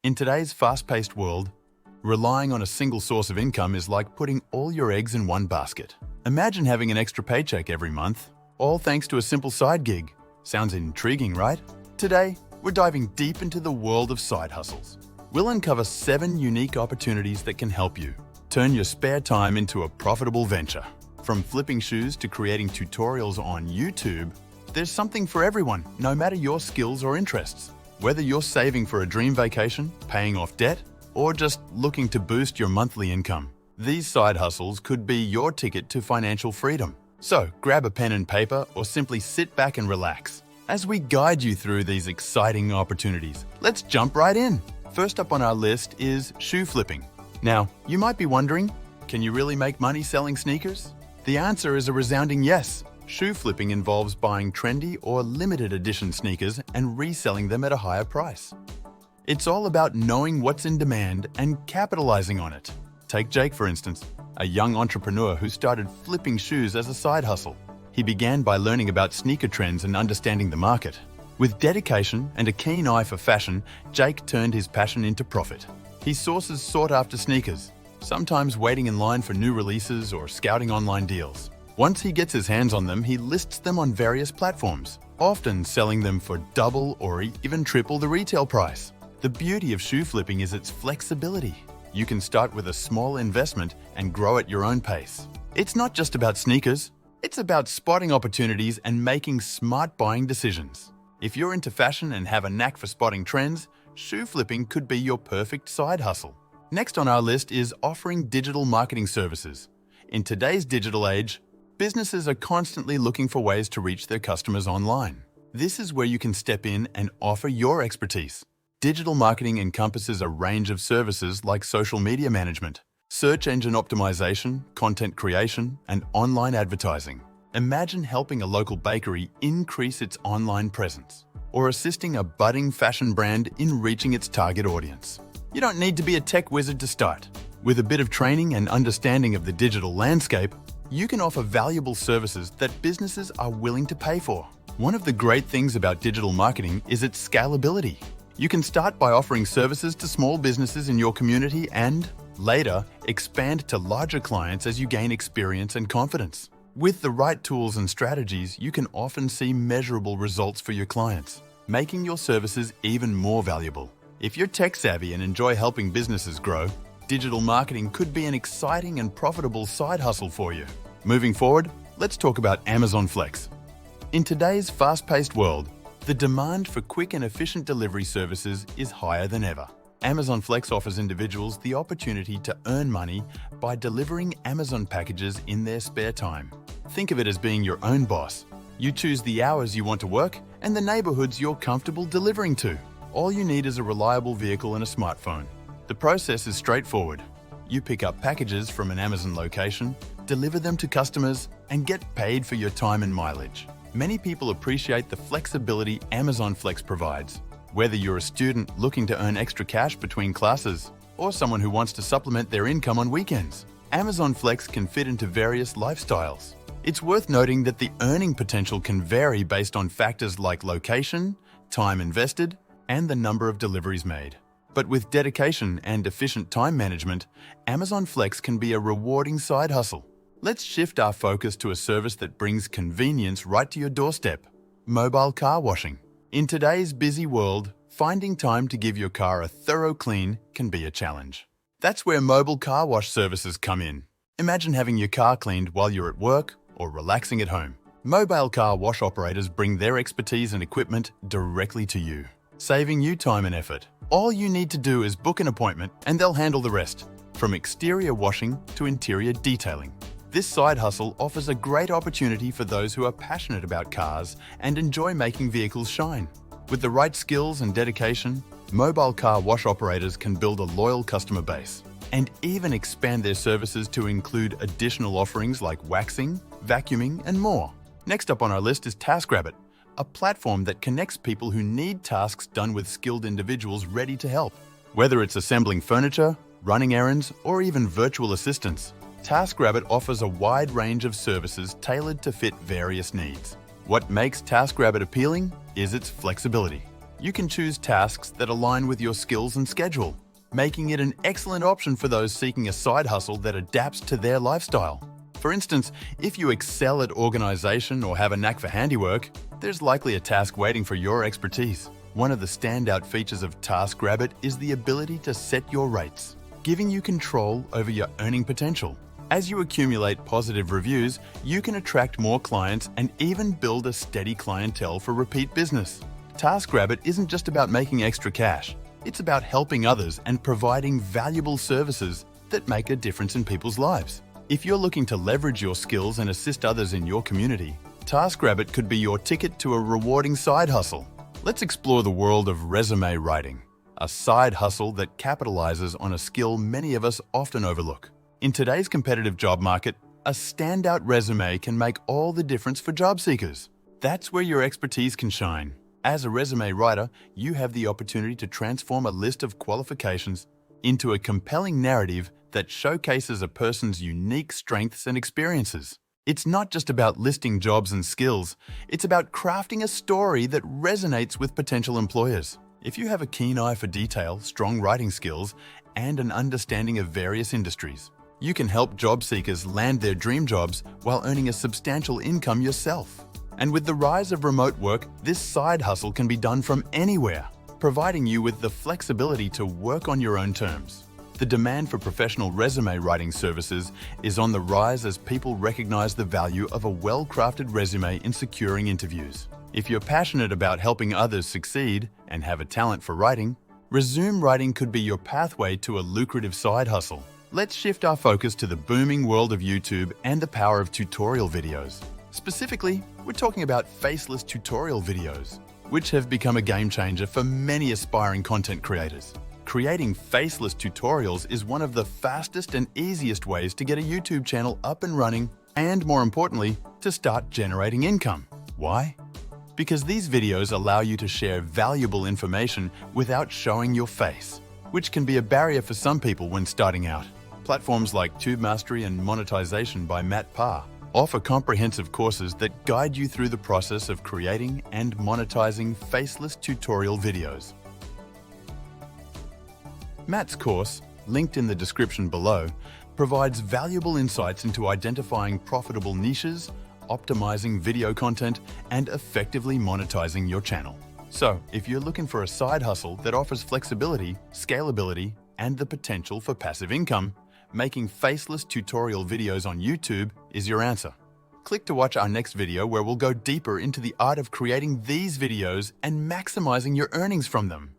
In today's fast-paced world, relying on a single source of income is like putting all your eggs in one basket. Imagine having an extra paycheck every month, all thanks to a simple side gig. Sounds intriguing, right? Today, we're diving deep into the world of side hustles. We'll uncover 7 unique opportunities that can help you turn your spare time into a profitable venture. From flipping shoes to creating tutorials on YouTube, there's something for everyone, no matter your skills or interests. Whether you're saving for a dream vacation, paying off debt, or just looking to boost your monthly income, these side hustles could be your ticket to financial freedom. So grab a pen and paper or simply sit back and relax as we guide you through these exciting opportunities. Let's jump right in. First up on our list is shoe flipping. Now, you might be wondering, can you really make money selling sneakers? The answer is a resounding yes. Shoe flipping involves buying trendy or limited edition sneakers and reselling them at a higher price. It's all about knowing what's in demand and capitalizing on it. Take Jake, for instance, a young entrepreneur who started flipping shoes as a side hustle. He began by learning about sneaker trends and understanding the market. With dedication and a keen eye for fashion, Jake turned his passion into profit. He sources sought-after sneakers, sometimes waiting in line for new releases or scouting online deals. Once he gets his hands on them, he lists them on various platforms, often selling them for double or even triple the retail price. The beauty of shoe flipping is its flexibility. You can start with a small investment and grow at your own pace. It's not just about sneakers, it's about spotting opportunities and making smart buying decisions. If you're into fashion and have a knack for spotting trends, shoe flipping could be your perfect side hustle. Next on our list is offering digital marketing services. In today's digital age, businesses are constantly looking for ways to reach their customers online. This is where you can step in and offer your expertise. Digital marketing encompasses a range of services like social media management, search engine optimization, content creation, and online advertising. Imagine helping a local bakery increase its online presence, or assisting a budding fashion brand in reaching its target audience. You don't need to be a tech wizard to start. With a bit of training and understanding of the digital landscape, you can offer valuable services that businesses are willing to pay for. One of the great things about digital marketing is its scalability. You can start by offering services to small businesses in your community and, later, expand to larger clients as you gain experience and confidence. With the right tools and strategies, you can often see measurable results for your clients, making your services even more valuable. If you're tech-savvy and enjoy helping businesses grow, digital marketing could be an exciting and profitable side hustle for you. Moving forward, let's talk about Amazon Flex. In today's fast-paced world, the demand for quick and efficient delivery services is higher than ever. Amazon Flex offers individuals the opportunity to earn money by delivering Amazon packages in their spare time. Think of it as being your own boss. You choose the hours you want to work and the neighborhoods you're comfortable delivering to. All you need is a reliable vehicle and a smartphone. The process is straightforward. You pick up packages from an Amazon location, deliver them to customers, and get paid for your time and mileage. Many people appreciate the flexibility Amazon Flex provides. Whether you're a student looking to earn extra cash between classes or someone who wants to supplement their income on weekends, Amazon Flex can fit into various lifestyles. It's worth noting that the earning potential can vary based on factors like location, time invested, and the number of deliveries made. But with dedication and efficient time management, Amazon Flex can be a rewarding side hustle. Let's shift our focus to a service that brings convenience right to your doorstep: mobile car washing. In today's busy world, finding time to give your car a thorough clean can be a challenge. That's where mobile car wash services come in. Imagine having your car cleaned while you're at work or relaxing at home. Mobile car wash operators bring their expertise and equipment directly to you, saving you time and effort. All you need to do is book an appointment and they'll handle the rest, from exterior washing to interior detailing. This side hustle offers a great opportunity for those who are passionate about cars and enjoy making vehicles shine. With the right skills and dedication, mobile car wash operators can build a loyal customer base and even expand their services to include additional offerings like waxing, vacuuming, and more. Next up on our list is TaskRabbit, a platform that connects people who need tasks done with skilled individuals ready to help. Whether it's assembling furniture, running errands, or even virtual assistants, TaskRabbit offers a wide range of services tailored to fit various needs. What makes TaskRabbit appealing is its flexibility. You can choose tasks that align with your skills and schedule, making it an excellent option for those seeking a side hustle that adapts to their lifestyle. For instance, if you excel at organization or have a knack for handiwork, there's likely a task waiting for your expertise. One of the standout features of TaskRabbit is the ability to set your rates, giving you control over your earning potential. As you accumulate positive reviews, you can attract more clients and even build a steady clientele for repeat business. TaskRabbit isn't just about making extra cash. It's about helping others and providing valuable services that make a difference in people's lives. If you're looking to leverage your skills and assist others in your community, TaskRabbit could be your ticket to a rewarding side hustle. Let's explore the world of resume writing, a side hustle that capitalizes on a skill many of us often overlook. In today's competitive job market, a standout resume can make all the difference for job seekers. That's where your expertise can shine. As a resume writer, you have the opportunity to transform a list of qualifications into a compelling narrative that showcases a person's unique strengths and experiences. It's not just about listing jobs and skills, it's about crafting a story that resonates with potential employers. If you have a keen eye for detail, strong writing skills, and an understanding of various industries, you can help job seekers land their dream jobs while earning a substantial income yourself. And with the rise of remote work, this side hustle can be done from anywhere, providing you with the flexibility to work on your own terms. The demand for professional resume writing services is on the rise as people recognize the value of a well-crafted resume in securing interviews. If you're passionate about helping others succeed and have a talent for writing, Resume Writing could be your pathway to a lucrative side hustle. Let's shift our focus to the booming world of YouTube and the power of tutorial videos. Specifically, we're talking about faceless tutorial videos, which have become a game changer for many aspiring content creators. Creating faceless tutorials is one of the fastest and easiest ways to get a YouTube channel up and running and, more importantly, to start generating income. Why? Because these videos allow you to share valuable information without showing your face, which can be a barrier for some people when starting out. Platforms like Tube Mastery and Monetization by Matt Parr offer comprehensive courses that guide you through the process of creating and monetizing faceless tutorial videos. Matt's course, linked in the description below, provides valuable insights into identifying profitable niches, optimizing video content, and effectively monetizing your channel. So, if you're looking for a side hustle that offers flexibility, scalability, and the potential for passive income, making faceless tutorial videos on YouTube is your answer. Click to watch our next video where we'll go deeper into the art of creating these videos and maximizing your earnings from them.